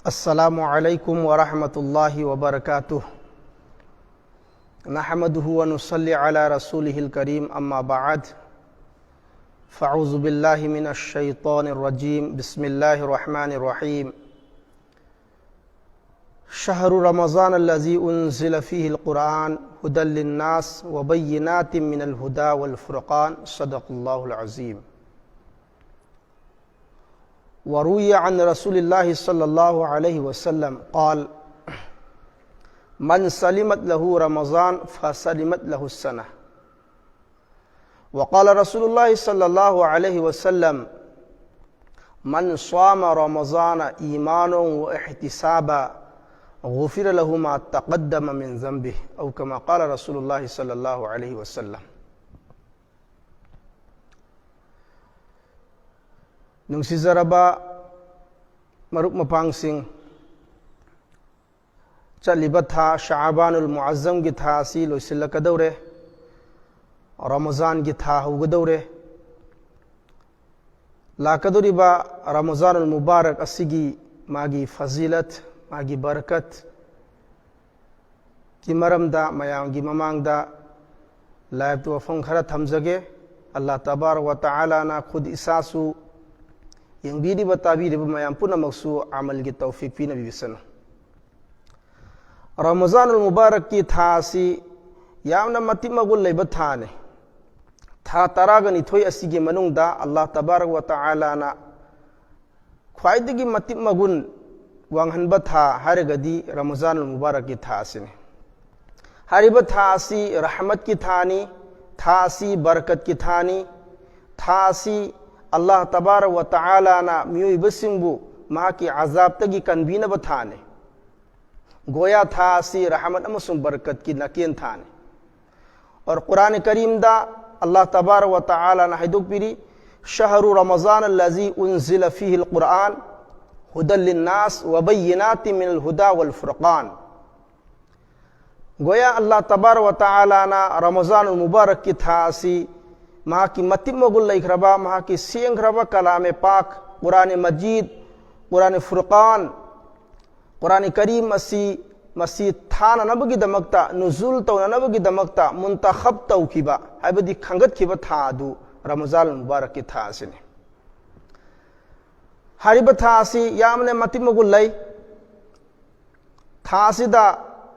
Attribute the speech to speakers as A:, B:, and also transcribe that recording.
A: अस्सलामु अलैकुम व रहमतुल्लाहि व बरकातुहू। नहमदुहु व नुसल्ली अला रसूलिहिल करीम, अम्मा बअद। फ़अऊज़ु बिल्लाहि मिनश शैतानिर रजीम। बिस्मिल्लाहिर रहमानिर रहीम। शहरु रमज़ान अल्लज़ी उन्ज़िल फ़ीहिल क़ुरआन हुदल लिन्नास व बय्यिनातिम मिनल हुदा वल फ़ुरक़ान। सदक़ल्लाहुल अज़ीम। वरुय अन रसूलिल्लाहि सल्लल्लाहु अलैहि वसल्लम क़ाल मन सलिमत लहु रमज़ान फ़सलिमत लहु सनह। वक़ाल रसूलुल्लाहि सल्लल्लाहु अलैहि वसल्लम मन स्वाम रमज़ान ईमानन व इहतिसाबा गुफ़िर लहु मा तक़द्दम मिन ज़ंबिहि औ कमा क़ाल रसूलुल्लाहि सल्लल्लाहु अलैहि वसल्लम। नुंसिजरबा मरुक मपांगसिंग, चलिबा था शाबानुल मुअज़्ज़म की था असी लोइसिल्लकदौरे, रमज़ान की था हौगदौरे। लाकदोरिबा रमज़ानुल मुबारक असिगी मागी फजीलत, मागी बरकत की मरमदा मयांगी ममांगदा लाइव तो वफं खरा थमजगे। अल्लाह तबारक व तआला ना खुद इसासु यंगबीरिबा ताबीरिबा मयाम पुनमक्सु अमल की तौफीक पीनबी बिसनु। रमज़ानुल मुबारक की था असी यामना मति मगुल लेबा थाने। था तरागा निथोई असिगे मनुंगदा अल्लाह तबारक व तआला ना ख्वाइदगी मति मगुन वांगहनबा था हरगदी रमज़ानुल मुबारक की था असिने। हरिबा था असी रहमत की थानी, था असी बरकत की थानी, था असी अल्लाह तबारक व तआला ना मियोइबसिंगबु मा की अजाब तगी कनबीनबा थाने। गोया था असी रहमत अमसुंग बरकत की नकेन थाने। और कुरान करीम दा अल्लाह तबारक व तआला ना हिदुक पिरी शहरु रमज़ान अल्लज़ी उन्ज़िल फ़ीहिल क़ुरआन हुदल लिन्नास व बय्यिनातिम मिनल हुदा वल फ़ुरक़ान। गोया अल्लाह तबारक व तआला ना रमज़ानुल मुबारक की था असी महा की मतिमगुल लैख्रबा, महा की सेंख्रबा कलाम पाक कुरान मजीद, कुरान फ़ुरक़ान, कुरान करीम असी मसी थाना नबगी दमकता नुज़ुल तौना नबगी दमकता मुंतखब तौखिबा हाइबदी खंगत खिबा था अदु रमज़ानुल मुबारक की था असिने। हरिबा था असी यामने मतिमगुल लै था असिदा